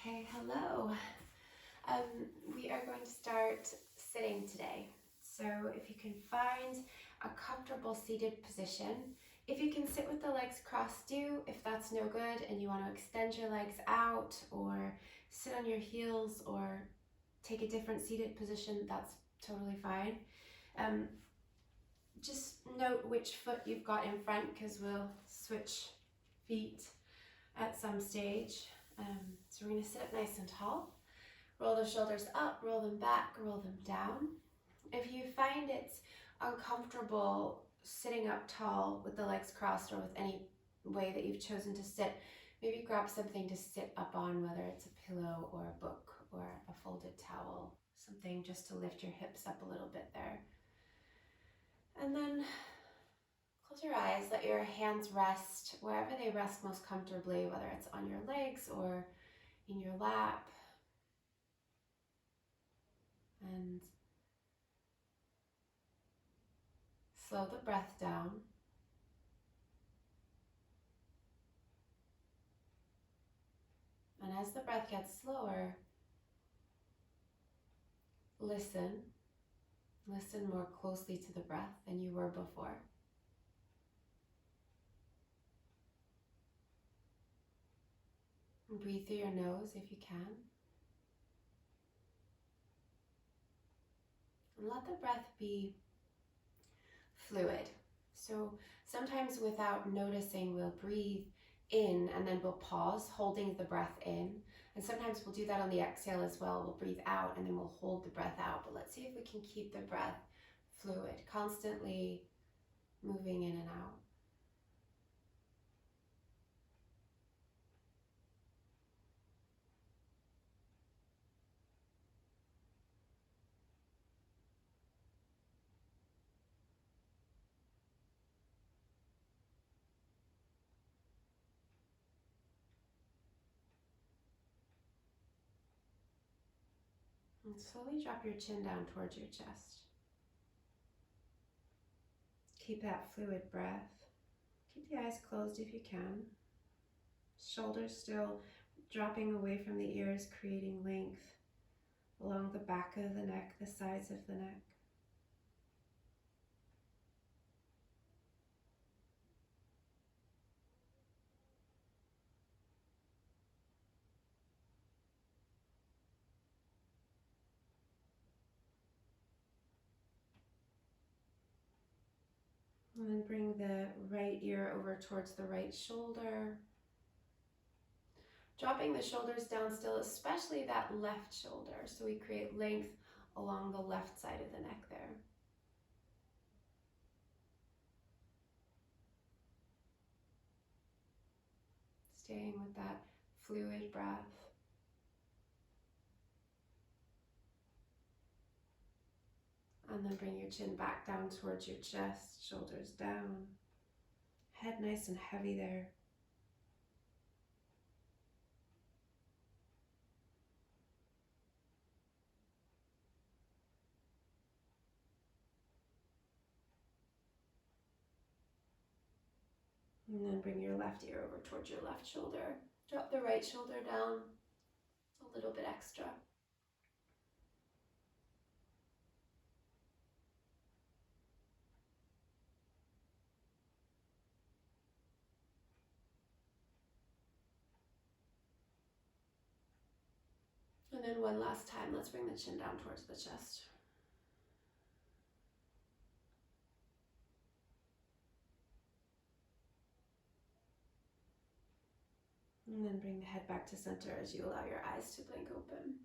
Okay, hello. We are going to start sitting today. So if you can find a comfortable seated position, if you can sit with the legs crossed, do. If that's no good and you want to extend your legs out or sit on your heels or take a different seated position, that's totally fine. Just note which foot you've got in front because we'll switch feet at some stage. So we're going to sit up nice and tall. Roll the shoulders up, roll them back, roll them down. If you find it's uncomfortable sitting up tall with the legs crossed or with any way that you've chosen to sit, maybe grab something to sit up on, whether it's a pillow or a book or a folded towel, something just to lift your hips up a little bit there. And then close your eyes, let your hands rest wherever they rest most comfortably, whether it's on your legs or in your lap. And slow the breath down. And as the breath gets slower, listen. Listen more closely to the breath than you were before. And breathe through your nose if you can. And let the breath be fluid. So sometimes without noticing, we'll breathe in and then we'll pause, holding the breath in. And sometimes we'll do that on the exhale as well. We'll breathe out and then we'll hold the breath out. But let's see if we can keep the breath fluid, constantly moving in and out. And slowly drop your chin down towards your chest. Keep that fluid breath. Keep the eyes closed if you can. Shoulders still dropping away from the ears, creating length along the back of the neck, the sides of the neck. And then bring the right ear over towards the right shoulder. Dropping the shoulders down still, especially that left shoulder, so we create length along the left side of the neck there. Staying with that fluid breath. And then bring your chin back down towards your chest, shoulders down. Head nice and heavy there. And then bring your left ear over towards your left shoulder. Drop the right shoulder down a little bit extra. And then one last time, let's bring the chin down towards the chest. And then bring the head back to center as you allow your eyes to blink open.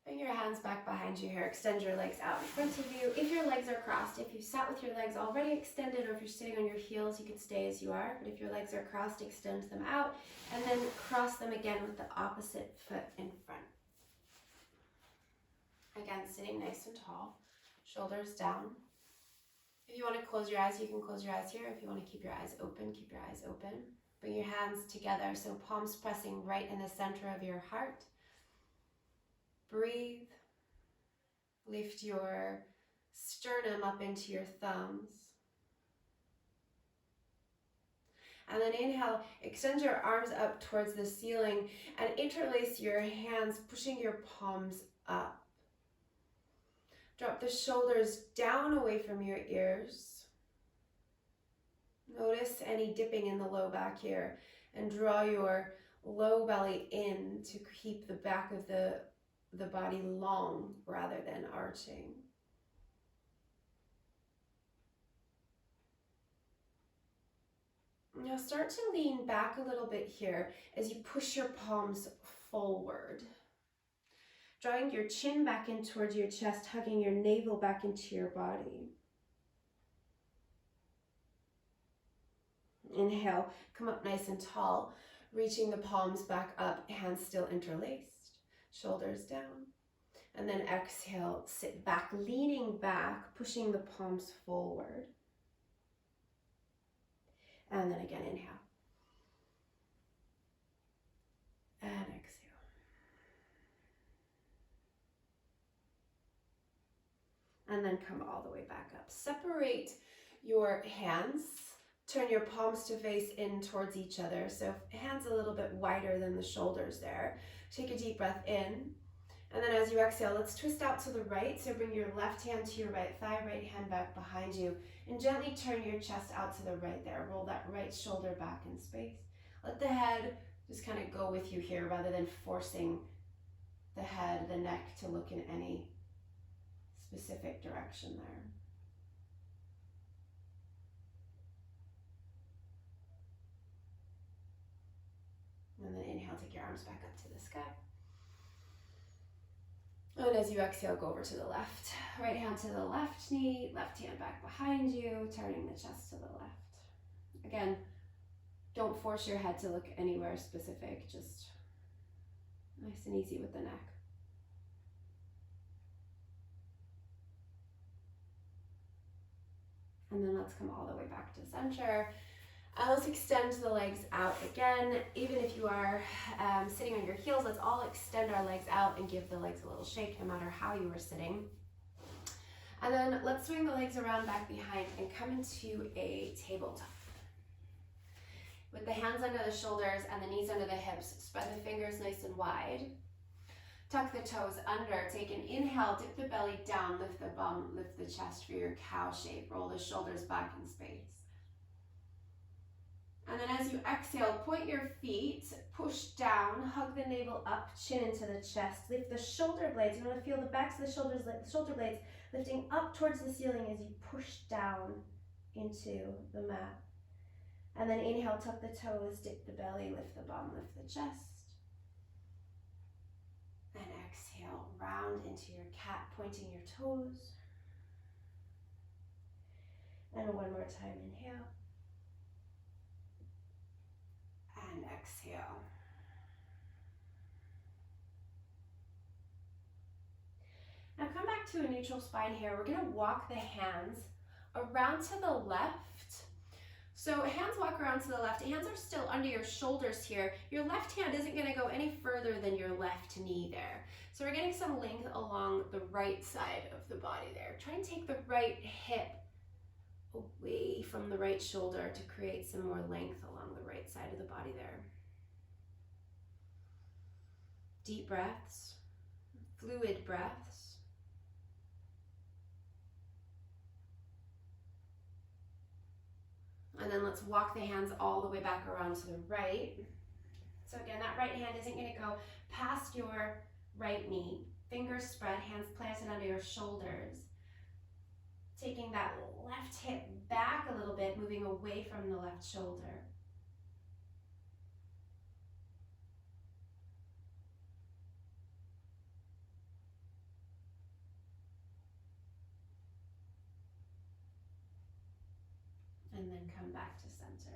Bring your hands back behind you here. Extend your legs out in front of you. If your legs are crossed, if you sat with your legs already extended, or if you're sitting on your heels, you can stay as you are. But if your legs are crossed, extend them out and then cross them again with the opposite foot in front. Again, sitting nice and tall, shoulders down. If you want to close your eyes, you can close your eyes here. If you want to keep your eyes open, keep your eyes open. Bring your hands together, so palms pressing right in the center of your heart. Breathe. Lift your sternum up into your thumbs. And then inhale, extend your arms up towards the ceiling and interlace your hands, pushing your palms up. Drop the shoulders down away from your ears. Notice any dipping in the low back here and draw your low belly in to keep the back of the body long rather than arching. Now start to lean back a little bit here as you push your palms forward. Drawing your chin back in towards your chest, hugging your navel back into your body. Inhale, come up nice and tall, reaching the palms back up, hands still interlaced, shoulders down. And then exhale, sit back, leaning back, pushing the palms forward. And then again, inhale. And exhale. And then come all the way back up. Separate your hands. Turn your palms to face in towards each other. So hands a little bit wider than the shoulders there. Take a deep breath in. And then as you exhale, let's twist out to the right. So bring your left hand to your right thigh, right hand back behind you. And gently turn your chest out to the right there. Roll that right shoulder back in space. Let the head just kind of go with you here rather than forcing the head, the neck to look in any specific direction there. And then inhale, take your arms back up to the sky. And as you exhale, go over to the left. Right hand to the left knee, left hand back behind you, turning the chest to the left. Again, don't force your head to look anywhere specific, just nice and easy with the neck. And then let's come all the way back to center. Let's extend the legs out again. Even if you are sitting on your heels, let's all extend our legs out and give the legs a little shake no matter how you are sitting. And then let's swing the legs around back behind and come into a tabletop. With the hands under the shoulders and the knees under the hips, spread the fingers nice and wide. Tuck the toes under, take an inhale, dip the belly down, lift the bum, lift the chest for your cow shape. Roll the shoulders back in space. And then as you exhale, point your feet, push down, hug the navel up, chin into the chest. Lift the shoulder blades. You want to feel the backs of the shoulder blades lifting up towards the ceiling as you push down into the mat. And then inhale, tuck the toes, dip the belly, lift the bum, lift the chest. And exhale, round into your cat, pointing your toes. And one more time, inhale. And exhale. Now come back to a neutral spine here. We're going to walk the hands around to the left. So hands walk around to the left. Hands are still under your shoulders here. Your left hand isn't going to go any further than your left knee there. So we're getting some length along the right side of the body there. Try and take the right hip away from the right shoulder to create some more length along the right side of the body there. Deep breaths, fluid breaths. And then let's walk the hands all the way back around to the right. So again, that right hand isn't going to go past your right knee. Fingers spread, hands planted under your shoulders. Taking that left hip back a little bit, moving away from the left shoulder. And then come back to center.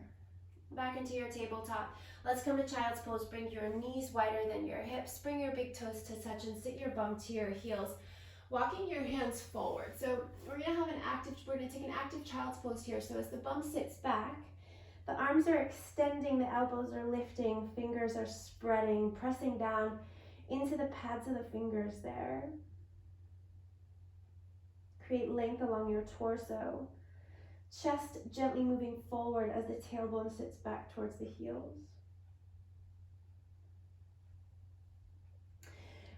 Back into your tabletop. Let's come to child's pose. Bring your knees wider than your hips. Bring your big toes to touch and sit your bum to your heels. Walking your hands forward. So we're going to take an active child's pose here. So as the bum sits back, the arms are extending, the elbows are lifting, fingers are spreading, pressing down into the pads of the fingers there. Create length along your torso. Chest gently moving forward as the tailbone sits back towards the heels.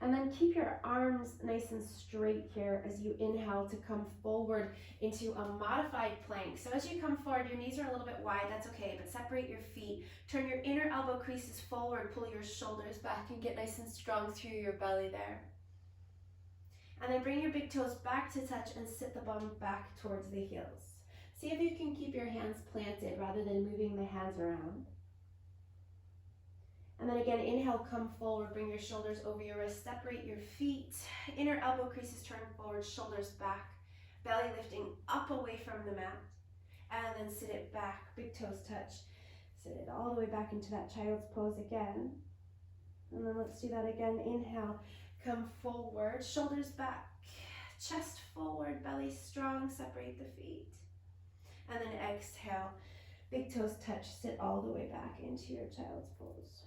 And then keep your arms nice and straight here as you inhale to come forward into a modified plank. So as you come forward, your knees are a little bit wide, that's okay, but separate your feet. Turn your inner elbow creases forward, pull your shoulders back and get nice and strong through your belly there. And then bring your big toes back to touch and sit the bum back towards the heels. See if you can keep your hands planted rather than moving the hands around. And then again, inhale, come forward, bring your shoulders over your wrists, separate your feet, inner elbow creases turn forward, shoulders back, belly lifting up away from the mat, and then sit it back, big toes touch, sit it all the way back into that child's pose again. And then let's do that again, inhale, come forward, shoulders back, chest forward, belly strong, separate the feet. And then exhale, big toes touch, sit all the way back into your child's pose.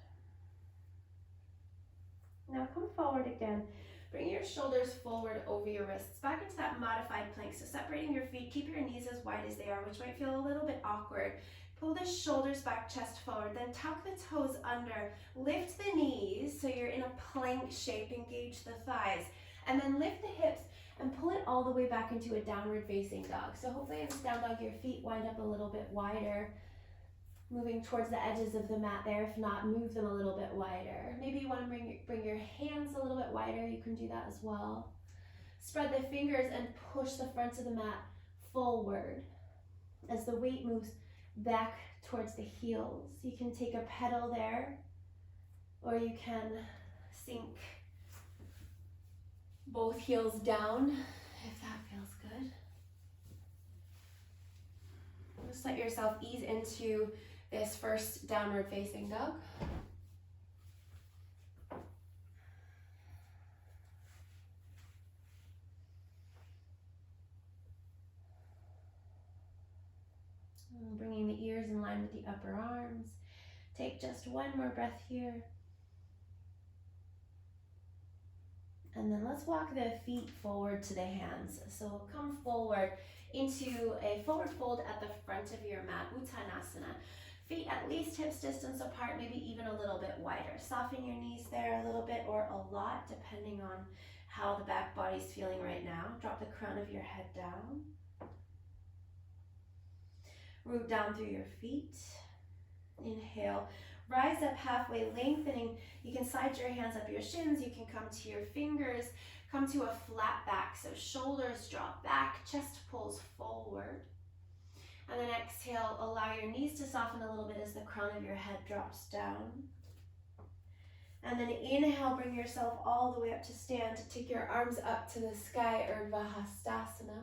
Now come forward again. Bring your shoulders forward over your wrists, back into that modified plank. So separating your feet, keep your knees as wide as they are, which might feel a little bit awkward. Pull the shoulders back, chest forward, then tuck the toes under. Lift the knees so you're in a plank shape, engage the thighs. And then lift the hips and pull it all the way back into a downward facing dog. So hopefully in this down dog, your feet wind up a little bit wider, moving towards the edges of the mat there. If not, move them a little bit wider. Maybe you want to bring your hands a little bit wider. You can do that as well. Spread the fingers and push the front of the mat forward as the weight moves back towards the heels. You can take a pedal there, or you can sink both heels down if that feels good. Just let yourself ease into this first downward facing dog. And bringing the ears in line with the upper arms. Take just one more breath here. And then let's walk the feet forward to the hands. So we'll come forward into a forward fold at the front of your mat, Uttanasana. Feet at least hips distance apart, maybe even a little bit wider. Soften your knees there a little bit or a lot, depending on how the back body's feeling right now. Drop the crown of your head down. Root down through your feet. Inhale. Rise up halfway, lengthening. You can slide your hands up your shins. You can come to your fingers. Come to a flat back. So shoulders drop back, chest pulls forward. And then exhale, allow your knees to soften a little bit as the crown of your head drops down. And then inhale, bring yourself all the way up to stand. Take your arms up to the sky, Urdhva Hastasana.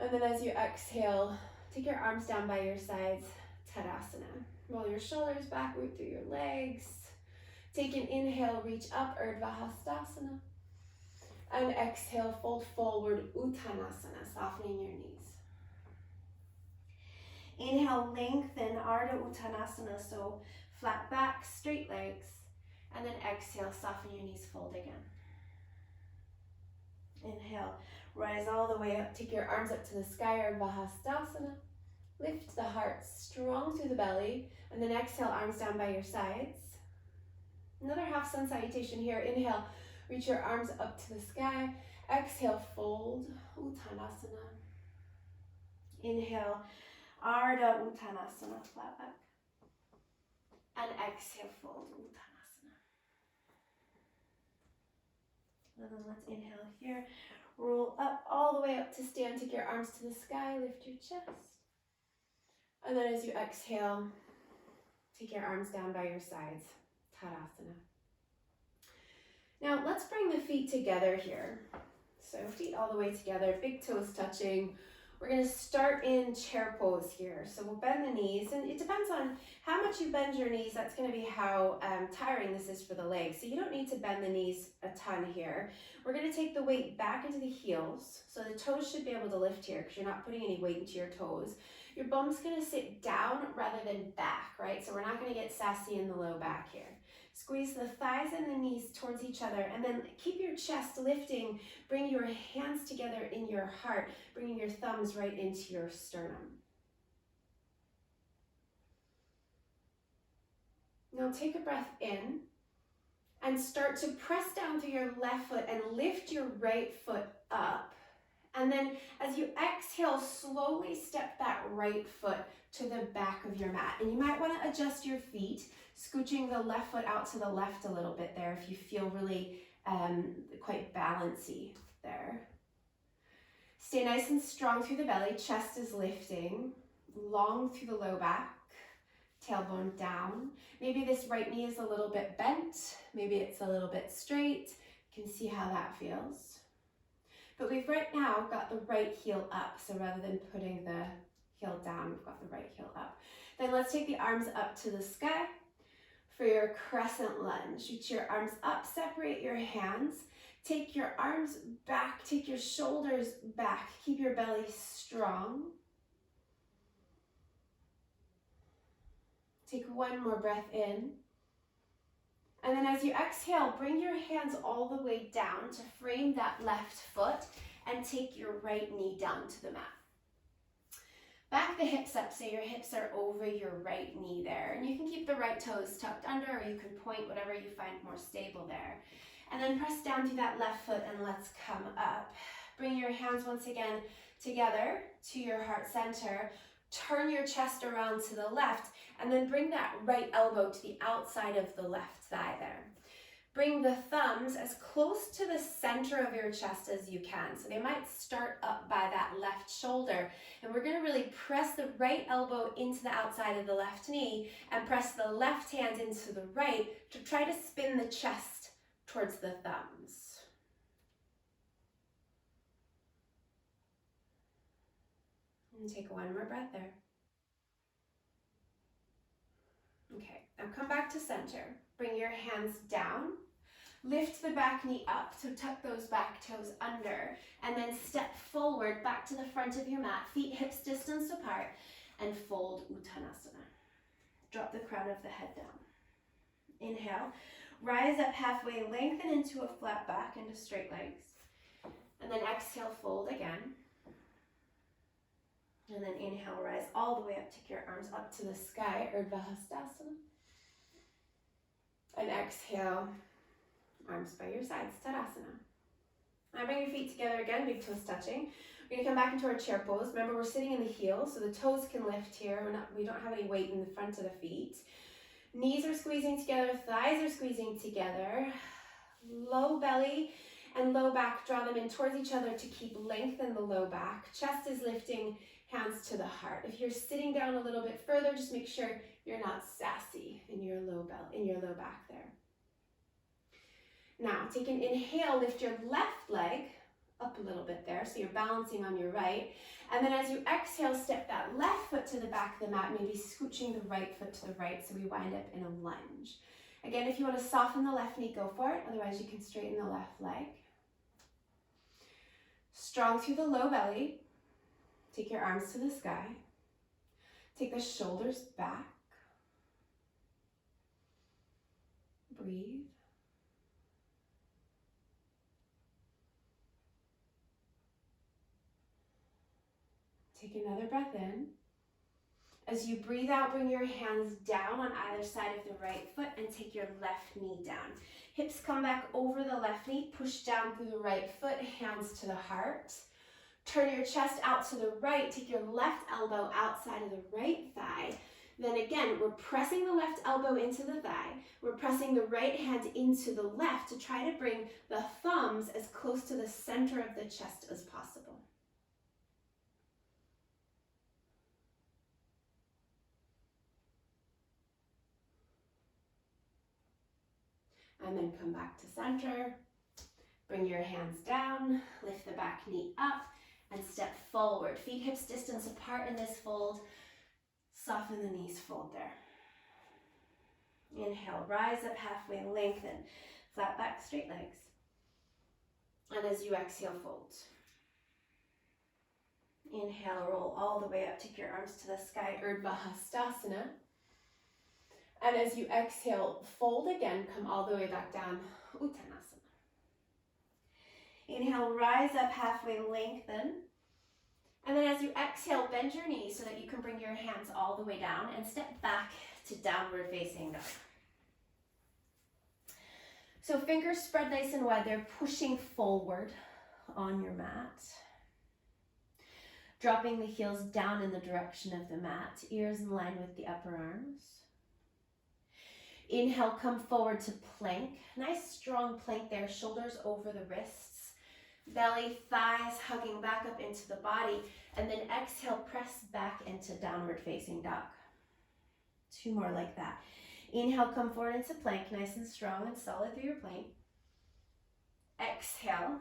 And then as you exhale, take your arms down by your sides, Tadasana. Roll your shoulders back, root through your legs. Take an inhale, reach up, Urdhva Hastasana. And exhale, fold forward, Uttanasana, softening your knees. Inhale, lengthen, Ardha Uttanasana, so flat back, straight legs. And then exhale, soften your knees, fold again. Inhale, rise all the way up, take your arms up to the sky, Urdhva Hastasana. Lift the heart strong through the belly, and then exhale, arms down by your sides. Another half sun salutation here. Inhale, reach your arms up to the sky. Exhale, fold, Uttanasana. Inhale, Ardha Uttanasana, flat back. And exhale, fold, Uttanasana. And then let's inhale here. Roll up all the way up to stand. Take your arms to the sky. Lift your chest. And then as you exhale, take your arms down by your sides. Tadasana. Now let's bring the feet together here. So feet all the way together, big toes touching. We're going to start in chair pose here. So we'll bend the knees, and it depends on how much you bend your knees. That's going to be how tiring this is for the legs. So you don't need to bend the knees a ton here. We're going to take the weight back into the heels. So the toes should be able to lift here because you're not putting any weight into your toes. Your bum's going to sit down rather than back, right? So we're not going to get sassy in the low back here. Squeeze the thighs and the knees towards each other, and then keep your chest lifting. Bring your hands together in your heart, bringing your thumbs right into your sternum. Now take a breath in and start to press down through your left foot and lift your right foot up. And then as you exhale, slowly step that right foot to the back of your mat. And you might want to adjust your feet, scooching the left foot out to the left a little bit there if you feel really quite balancy there. Stay nice and strong through the belly, chest is lifting, long through the low back, tailbone down. Maybe this right knee is a little bit bent, maybe it's a little bit straight. You can see how that feels. But we've right now got the right heel up, so rather than putting the heel down, we've got the right heel up. Then let's take the arms up to the sky for your crescent lunge. Reach your arms up, separate your hands, take your arms back, take your shoulders back, keep your belly strong. Take one more breath in. And then as you exhale, bring your hands all the way down to frame that left foot and take your right knee down to the mat. Back the hips up so your hips are over your right knee there. And you can keep the right toes tucked under, or you can point whatever you find more stable there. And then press down through that left foot and let's come up. Bring your hands once again together to your heart center. Turn your chest around to the left and then bring that right elbow to the outside of the left thigh there. Bring the thumbs as close to the center of your chest as you can. So they might start up by that left shoulder. And we're going to really press the right elbow into the outside of the left knee and press the left hand into the right to try to spin the chest towards the thumbs. And take one more breath there. Okay, now come back to center. Bring your hands down. Lift the back knee up, so tuck those back toes under, and then step forward back to the front of your mat, feet hips distance apart, and fold Uttanasana. Drop the crown of the head down. Inhale, rise up halfway, lengthen into a flat back, into straight legs, and then exhale, fold again. And then inhale, rise all the way up, take your arms up to the sky, Urdhva Hastasana. And exhale, arms by your sides, Tadasana. Now bring your feet together again, big toes touching. We're gonna come back into our chair pose. Remember, we're sitting in the heels, so the toes can lift here. We don't have any weight in the front of the feet. Knees are squeezing together, thighs are squeezing together. Low belly and low back, draw them in towards each other to keep length in the low back. Chest is lifting, hands to the heart. If you're sitting down a little bit further, just make sure you're not sassy in your low back there. Now, take an inhale, lift your left leg up a little bit there, so you're balancing on your right. And then as you exhale, step that left foot to the back of the mat, maybe scooching the right foot to the right, so we wind up in a lunge. Again, if you want to soften the left knee, go for it. Otherwise, you can straighten the left leg. Strong through the low belly. Take your arms to the sky. Take the shoulders back. Breathe. Take another breath in. As you breathe out, bring your hands down on either side of the right foot and take your left knee down. Hips come back over the left knee, push down through the right foot, hands to the heart. Turn your chest out to the right, take your left elbow outside of the right thigh. Then again, we're pressing the left elbow into the thigh. We're pressing the right hand into the left to try to bring the thumbs as close to the center of the chest as possible. And then come back to center. Bring your hands down, lift the back knee up, and step forward. Feet hips distance apart in this fold. Soften the knees, fold there. Inhale, rise up halfway, lengthen. Flat back, straight legs. And as you exhale, fold. Inhale, roll all the way up, take your arms to the sky, Urdhva Hastasana. And as you exhale, fold again, come all the way back down, Uttanasana. Inhale, rise up halfway, lengthen. And then as you exhale, bend your knees so that you can bring your hands all the way down and step back to downward facing dog. So fingers spread nice and wide. They're pushing forward on your mat. Dropping the heels down in the direction of the mat, ears in line with the upper arms. Inhale, come forward to plank. Nice strong plank there, shoulders over the wrists. Belly, thighs hugging back up into the body. And then exhale, press back into downward facing dog. 2 more like that. Inhale, come forward into plank, nice and strong and solid through your plank. Exhale,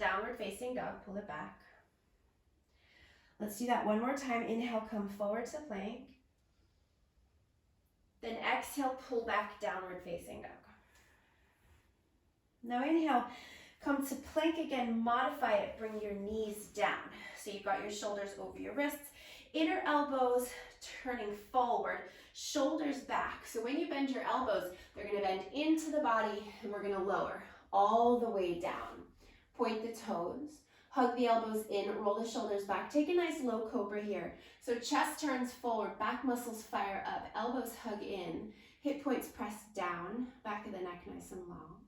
downward facing dog, pull it back. Let's do that one more time. Inhale, come forward to plank. Then exhale, pull back, downward facing dog. Now inhale, come to plank again, modify it, bring your knees down. So you've got your shoulders over your wrists, inner elbows turning forward, shoulders back. So when you bend your elbows, they're gonna bend into the body and we're gonna lower all the way down. Point the toes, hug the elbows in, roll the shoulders back. Take a nice low cobra here. So chest turns forward, back muscles fire up, elbows hug in, hip points press down, back of the neck nice and long.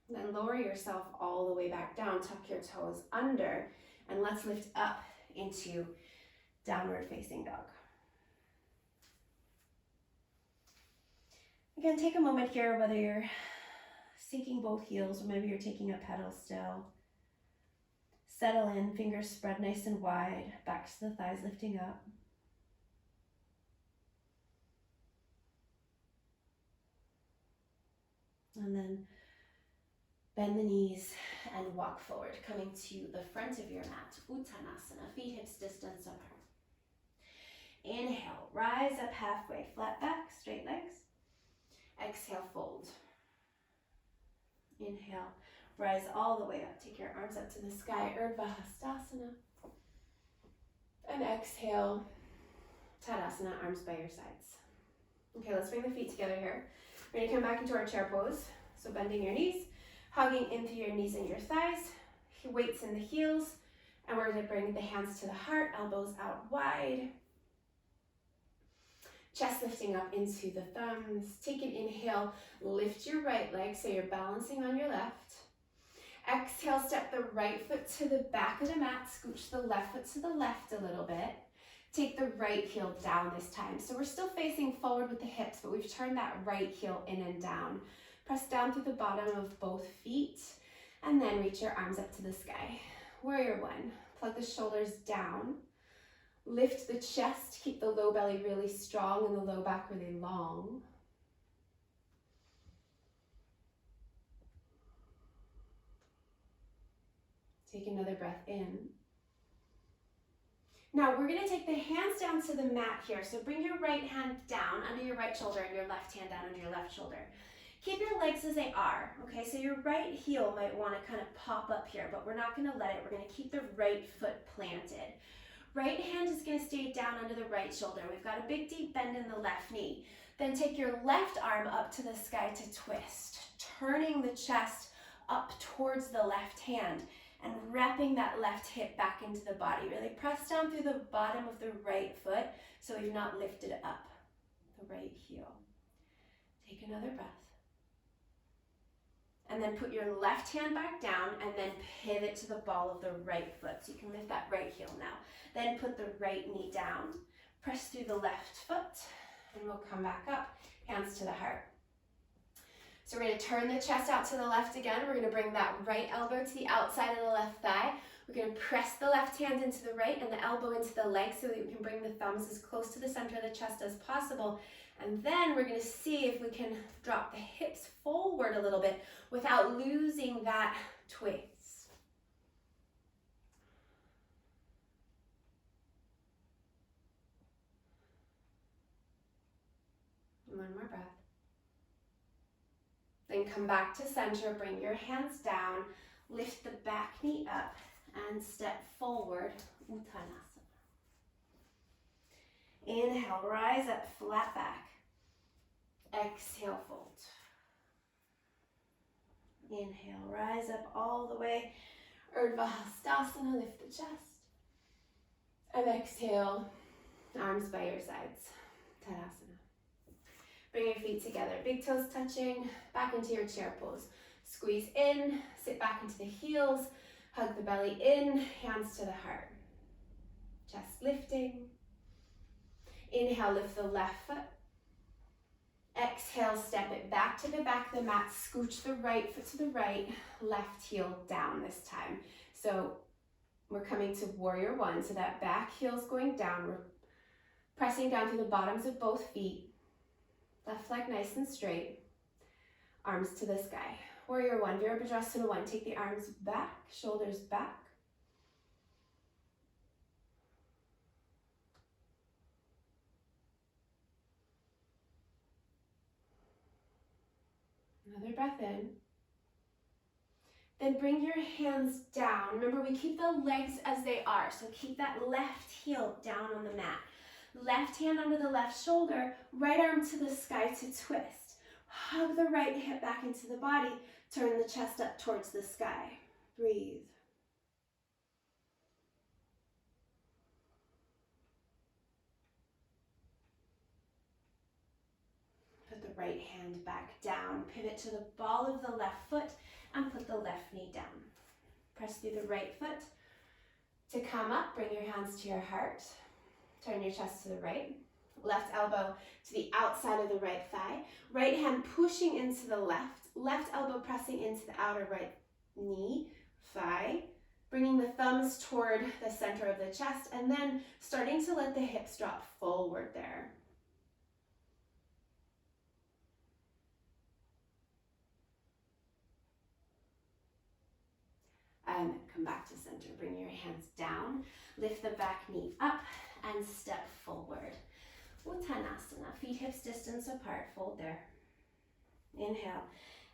Then lower yourself all the way back down, tuck your toes under, and let's lift up into downward facing dog. Again, take a moment here, whether you're sinking both heels or maybe you're taking a pedal still. Settle in, fingers spread nice and wide, backs to the thighs lifting up. And then bend the knees and walk forward, coming to the front of your mat, Uttanasana, feet hips distance apart. Inhale, rise up halfway, flat back, straight legs. Exhale, fold. Inhale, rise all the way up, take your arms up to the sky, Urdhva Hastasana. And exhale, Tadasana, arms by your sides. Okay, let's bring the feet together here. We're gonna come back into our chair pose. So bending your knees, hugging into your knees and your thighs, weights in the heels, and we're gonna bring the hands to the heart, elbows out wide. Chest lifting up into the thumbs. Take an inhale, lift your right leg so you're balancing on your left. Exhale, step the right foot to the back of the mat, scooch the left foot to the left a little bit. Take the right heel down this time. So we're still facing forward with the hips, but we've turned that right heel in and down. Press down through the bottom of both feet, and then reach your arms up to the sky. Warrior one, plug the shoulders down. Lift the chest, keep the low belly really strong and the low back really long. Take another breath in. Now we're gonna take the hands down to the mat here. So bring your right hand down under your right shoulder and your left hand down under your left shoulder. Keep your legs as they are, okay? So your right heel might wanna kind of pop up here, but we're not gonna let it. We're gonna keep the right foot planted. Right hand is gonna stay down under the right shoulder. We've got a big deep bend in the left knee. Then take your left arm up to the sky to twist, turning the chest up towards the left hand and wrapping that left hip back into the body. Really press down through the bottom of the right foot so we've not lifted up the right heel. Take another breath. And then put your left hand back down and then pivot to the ball of the right foot. So you can lift that right heel now. Then put the right knee down, press through the left foot, and we'll come back up, hands to the heart. So we're gonna turn the chest out to the left again. We're gonna bring that right elbow to the outside of the left thigh. We're gonna press the left hand into the right and the elbow into the leg so that we can bring the thumbs as close to the center of the chest as possible. And then we're gonna see if we can drop the hips forward a little bit without losing that twist. One more breath. Then come back to center, bring your hands down, lift the back knee up, and step forward, Uttanasana. Inhale, rise up, flat back. Exhale, fold. Inhale, rise up all the way. Urdhva Hastasana, lift the chest. And exhale, arms by your sides. Tadasana. Bring your feet together, big toes touching, back into your chair pose. Squeeze in, sit back into the heels, hug the belly in, hands to the heart. Chest lifting. Inhale, lift the left foot. Exhale, step it back to the back of the mat, scooch the right foot to the right, left heel down this time. So we're coming to warrior one, so that back heel's going down. We're pressing down to the bottoms of both feet. Left leg nice and straight. Arms to the sky. Warrior one, Virabhadrasana one. Take the arms back, shoulders back. Another breath in. Then bring your hands down. Remember, we keep the legs as they are, so keep that left heel down on the mat. Left hand under the left shoulder, right arm to the sky to twist. Hug the right hip back into the body. Turn the chest up towards the sky. Breathe. Put the right hand back down. Pivot to the ball of the left foot and put the left knee down. Press through the right foot to come up. Bring your hands to your heart. Turn your chest to the right. Left elbow to the outside of the right thigh. Right hand pushing into the left. Left elbow pressing into the outer right knee, thigh. Bringing the thumbs toward the center of the chest and then starting to let the hips drop forward there. And come back to center. Bring your hands down. Lift the back knee up and step forward. Uttanasana. Feet hips distance apart. Fold there. Inhale.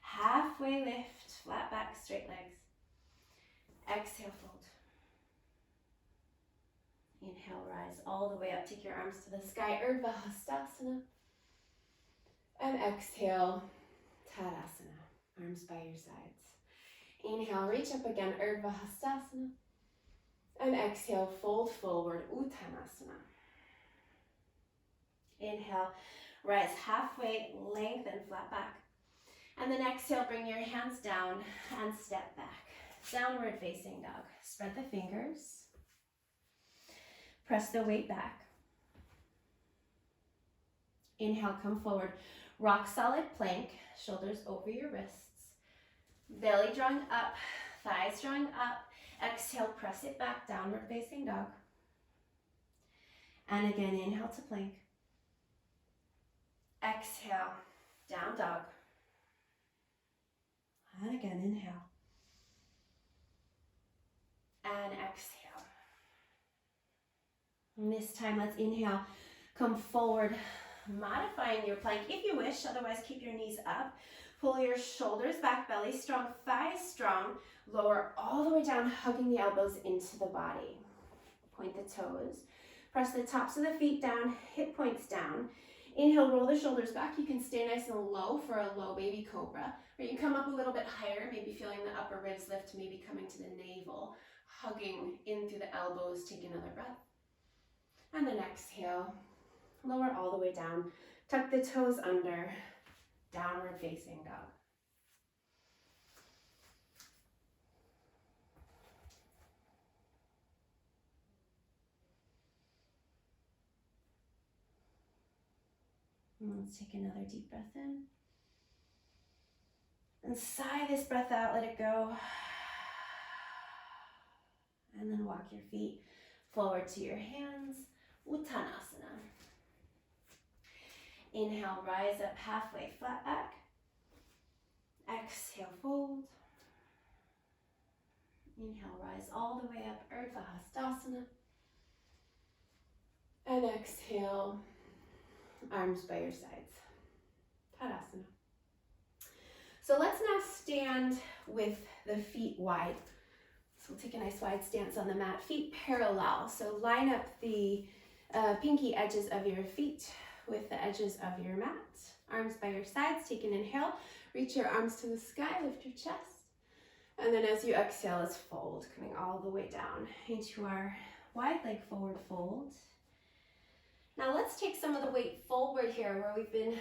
Halfway lift. Flat back, straight legs. Exhale, fold. Inhale, rise all the way up. Take your arms to the sky. Urdhva Hastasana. And exhale, Tadasana. Arms by your sides. Inhale, reach up again, Urdhva Hastasana. And exhale, fold forward, Uttanasana. Inhale, rise halfway, lengthen, flat back. And then exhale, bring your hands down and step back. Downward facing dog. Spread the fingers. Press the weight back. Inhale, come forward. Rock solid plank, shoulders over your wrists. Belly drawing up, thighs drawing up. Exhale, press it back, downward facing dog. And again, inhale to plank. Exhale, down dog. And again, inhale. And exhale. And this time, let's inhale, come forward, modifying your plank if you wish, otherwise keep your knees up. Pull your shoulders back, belly strong, thighs strong. Lower all the way down, hugging the elbows into the body. Point the toes. Press the tops of the feet down, hip points down. Inhale, roll the shoulders back. You can stay nice and low for a low baby cobra. Or you can come up a little bit higher, maybe feeling the upper ribs lift, maybe coming to the navel, hugging in through the elbows. Take another breath. And then exhale, lower all the way down. Tuck the toes under, downward facing dog. And let's take another deep breath in. And sigh this breath out, let it go. And then walk your feet forward to your hands, Uttanasana. Inhale, rise up halfway, flat back. Exhale, fold. Inhale, rise all the way up, Urdhva Hastasana. And exhale, arms by your sides, Tadasana. So let's now stand with the feet wide. So we'll take a nice wide stance on the mat, feet parallel. So line up the pinky edges of your feet with the edges of your mat. Arms by your sides. Take an inhale. Reach your arms to the sky. Lift your chest. And then as you exhale, let's fold, coming all the way down into our wide leg forward fold. Now let's take some of the weight forward here where we've been,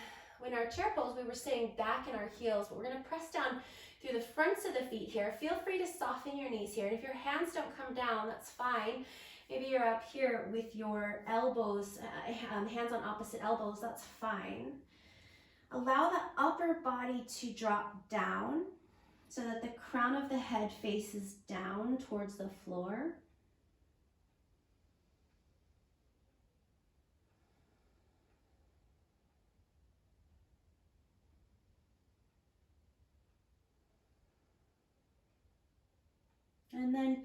in our chair pose, we were staying back in our heels, but we're gonna press down through the fronts of the feet here. Feel free to soften your knees here. And if your hands don't come down, that's fine. Maybe you're up here with your elbows, hands on opposite elbows, that's fine. Allow the upper body to drop down so that the crown of the head faces down towards the floor. And then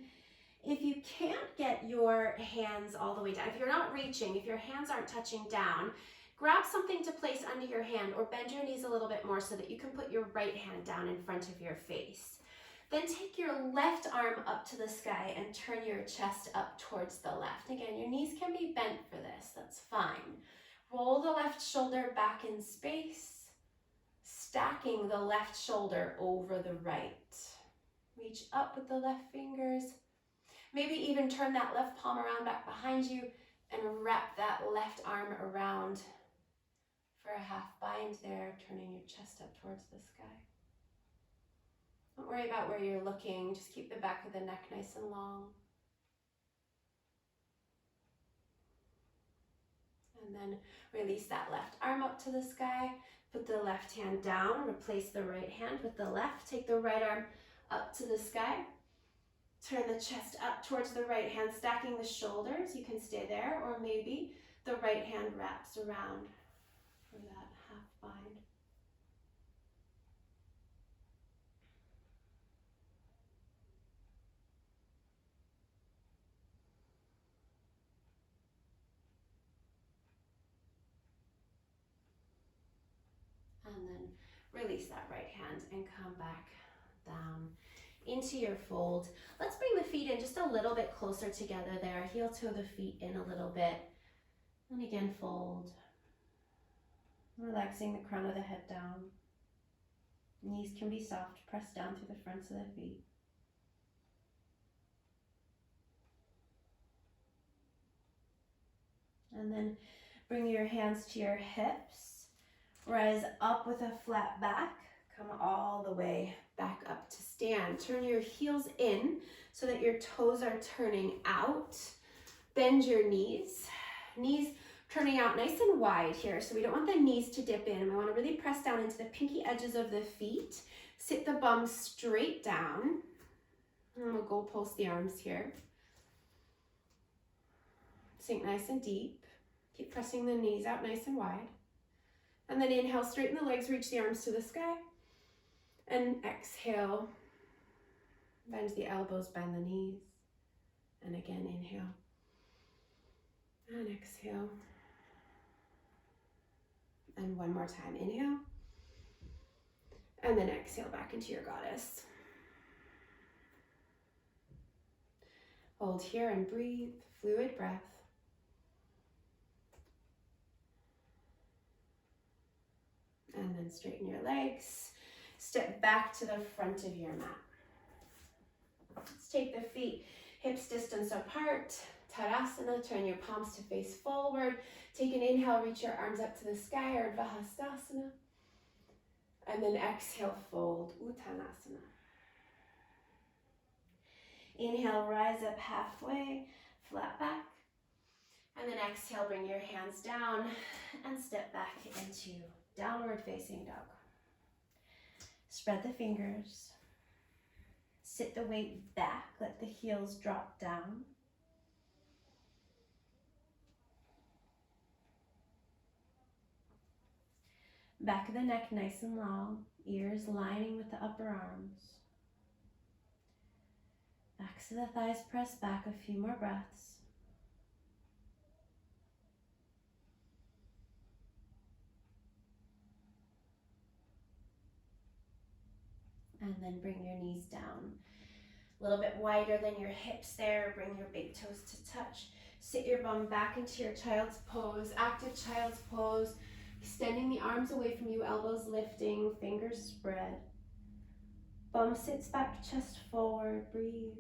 if you can't get your hands all the way down, if you're not reaching, if your hands aren't touching down, grab something to place under your hand or bend your knees a little bit more so that you can put your right hand down in front of your face. Then take your left arm up to the sky and turn your chest up towards the left. Again, your knees can be bent for this, that's fine. Roll the left shoulder back in space, stacking the left shoulder over the right. Reach up with the left fingers. Maybe even turn that left palm around back behind you and wrap that left arm around for a half bind there, turning your chest up towards the sky. Don't worry about where you're looking, just keep the back of the neck nice and long. And then release that left arm up to the sky, put the left hand down, replace the right hand with the left, take the right arm up to the sky, turn the chest up towards the right hand, stacking the shoulders, you can stay there, or maybe the right hand wraps around for that half bind. And then release that right hand and come back down into your fold. Let's bring the feet in just a little bit closer together there. Heel toe the feet in a little bit. And again, fold. Relaxing the crown of the head down. Knees can be soft, press down through the fronts of the feet. And then bring your hands to your hips. Rise up with a flat back. Come all the way back up to stand. Turn your heels in so that your toes are turning out. Bend your knees. Knees turning out nice and wide here. So we don't want the knees to dip in. We want to really press down into the pinky edges of the feet. Sit the bum straight down. And we'll go pulse the arms here. Sink nice and deep. Keep pressing the knees out nice and wide. And then inhale, straighten the legs, reach the arms to the sky. And exhale, bend the elbows, bend the knees. And again, inhale. And exhale. And one more time, inhale. And then exhale back into your goddess. Hold here and breathe, fluid breath. And then straighten your legs. Step back to the front of your mat. Let's take the feet hips distance apart. Tadasana, turn your palms to face forward. Take an inhale, reach your arms up to the sky, or Urdhva. And then exhale, fold, Uttanasana. Inhale, rise up halfway, flat back. And then exhale, bring your hands down and step back into downward facing dog. Spread the fingers. Sit the weight back, let the heels drop down. Back of the neck nice and long, ears lining with the upper arms. Backs of the thighs press back, a few more breaths. And then bring your knees down. A little bit wider than your hips there. Bring your big toes to touch. Sit your bum back into your child's pose, active child's pose, extending the arms away from you, elbows lifting, fingers spread. Bum sits back, chest forward, breathe.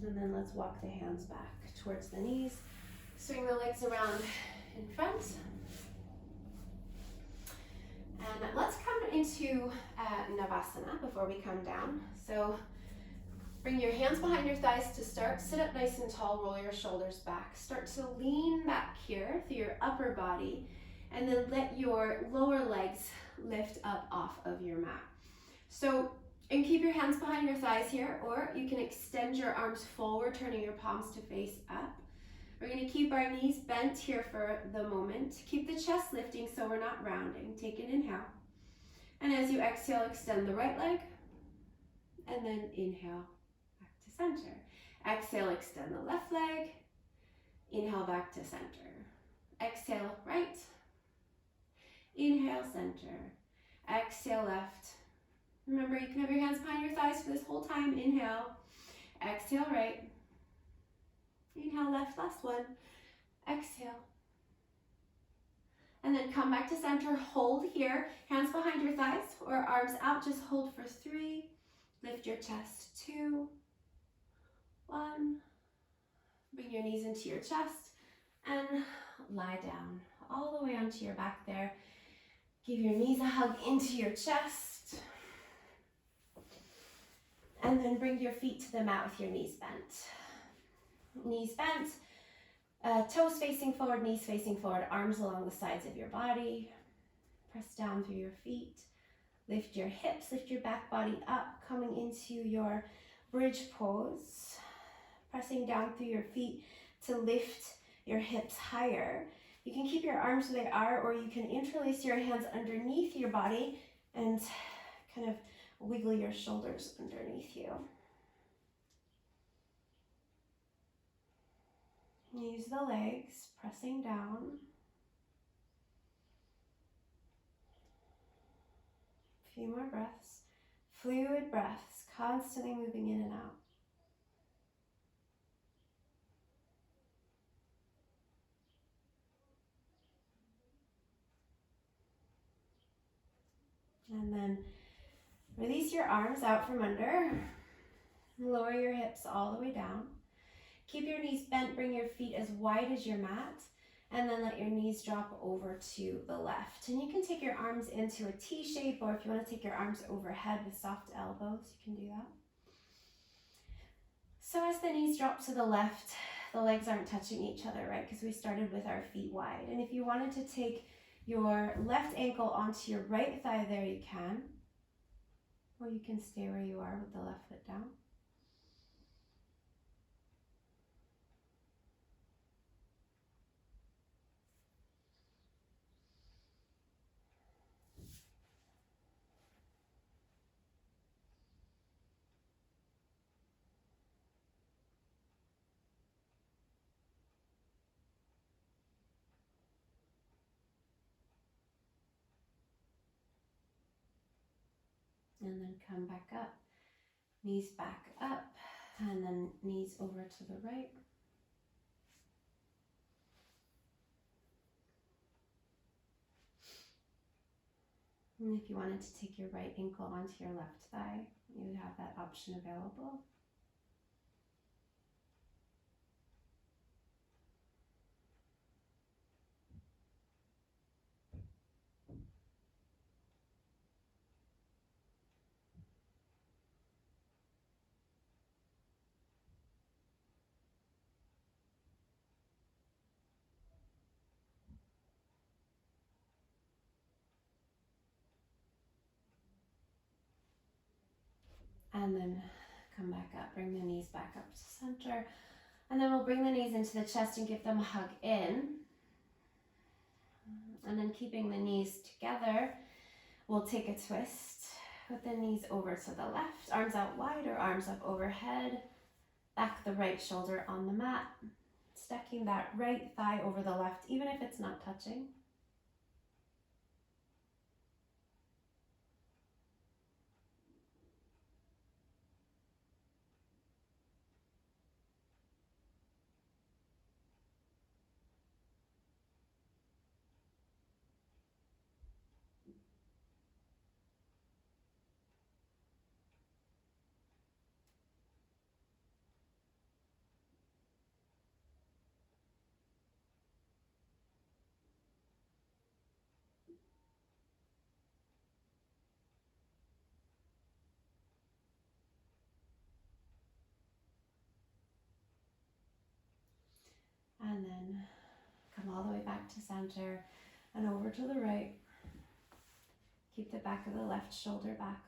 And then let's walk the hands back towards the knees. Swing the legs around in front. And let's come into Navasana before we come down. So bring your hands behind your thighs to start. Sit up nice and tall, roll your shoulders back. Start to lean back here through your upper body, and then let your lower legs lift up off of your mat. So, and keep your hands behind your thighs here, or you can extend your arms forward, turning your palms to face up. We're going to keep our knees bent here for the moment. Keep the chest lifting so we're not rounding. Take an inhale. And as you exhale, extend the right leg. And then inhale, back to center. Exhale, extend the left leg. Inhale, back to center. Exhale, right. Inhale, center. Exhale, left. Remember, you can have your hands behind your thighs for this whole time. Inhale. Exhale, right. Inhale, left, last one. Exhale. And then come back to center. Hold here. Hands behind your thighs or arms out. Just hold for 3. Lift your chest. 2, 1. Bring your knees into your chest and lie down all the way onto your back there. Give your knees a hug into your chest. And then bring your feet to the mat with your knees bent. Knees bent, toes facing forward, knees facing forward, arms along the sides of your body. Press down through your feet. Lift your hips, lift your back body up, coming into your bridge pose. Pressing down through your feet to lift your hips higher. You can keep your arms where they are, or you can interlace your hands underneath your body and kind of wiggle your shoulders underneath you. Use the legs, pressing down. A few more breaths. Fluid breaths, constantly moving in and out. And then release your arms out from under. Lower your hips all the way down. Keep your knees bent, bring your feet as wide as your mat, and then let your knees drop over to the left. And you can take your arms into a T shape, or if you want to take your arms overhead with soft elbows, you can do that. So as the knees drop to the left, the legs aren't touching each other, right? Because we started with our feet wide. And if you wanted to take your left ankle onto your right thigh there, you can. Or you can stay where you are with the left foot down. And then come back up, knees back up, and then knees over to the right. And if you wanted to take your right ankle onto your left thigh, you would have that option available. And then come back up, bring the knees back up to center. And then we'll bring the knees into the chest and give them a hug in. And then keeping the knees together, We'll take a twist with the knees over to the left, arms out wide or arms up overhead. Back the right shoulder on the mat, stacking that right thigh over the left, even if it's not touching. And then come all the way back to center and over to the right. Keep the back of the left shoulder back.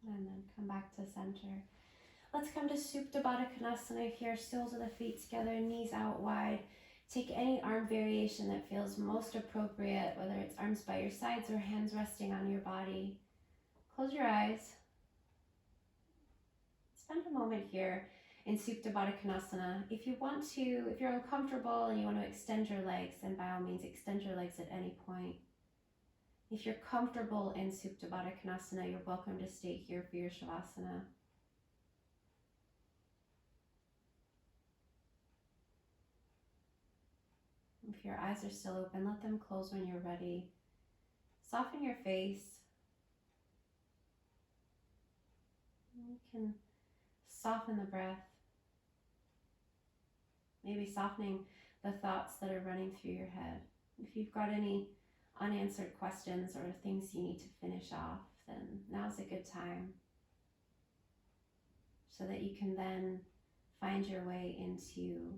And then come back to center. Let's come to Supta Baddha Konasana here, soles of the feet together, knees out wide. Take any arm variation that feels most appropriate, whether it's arms by your sides or hands resting on your body. Close your eyes. Spend a moment here in Supta Baddha Konasana. If you're uncomfortable and you want to extend your legs, then by all means extend your legs at any point. If you're comfortable in Supta Baddha Konasana, you're welcome to stay here for your Shavasana. If your eyes are still open, let them close when you're ready. Soften your face. You can soften the breath. Maybe softening the thoughts that are running through your head. If you've got any unanswered questions or things you need to finish off, then now's a good time so that you can then find your way into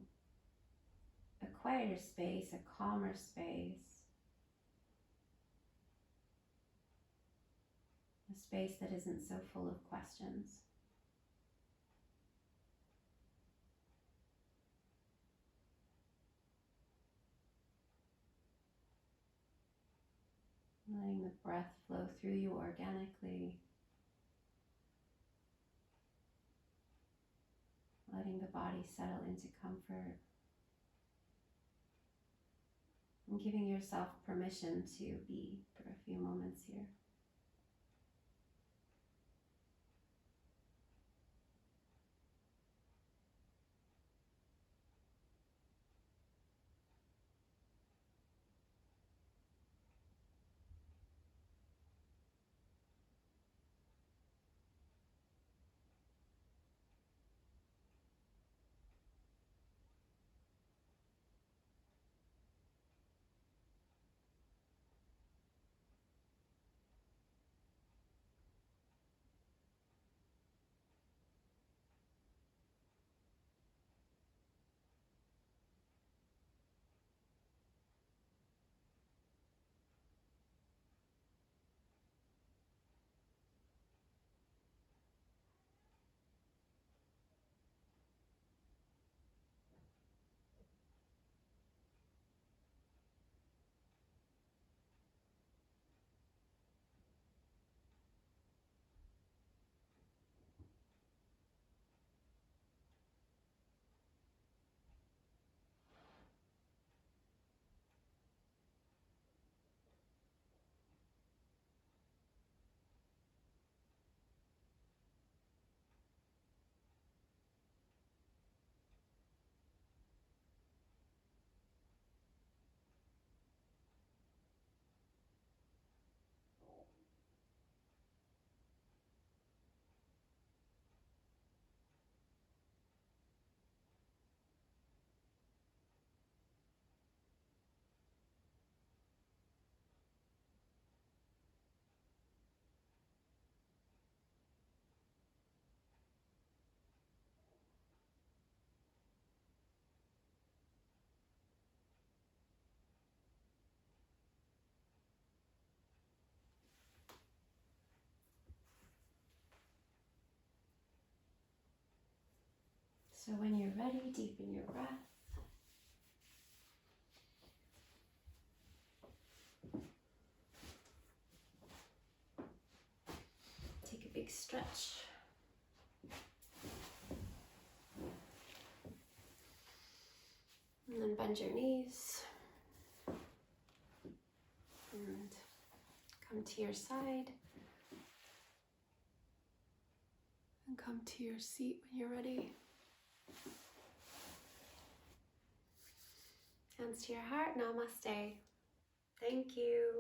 a quieter space, a calmer space, a space that isn't so full of questions. Letting the breath flow through you organically. Letting the body settle into comfort. And giving yourself permission to be for a few moments here. So when you're ready, deepen your breath. Take a big stretch. And then bend your knees. And come to your side. And come to your seat when you're ready. Hands to your heart. Namaste. Thank you.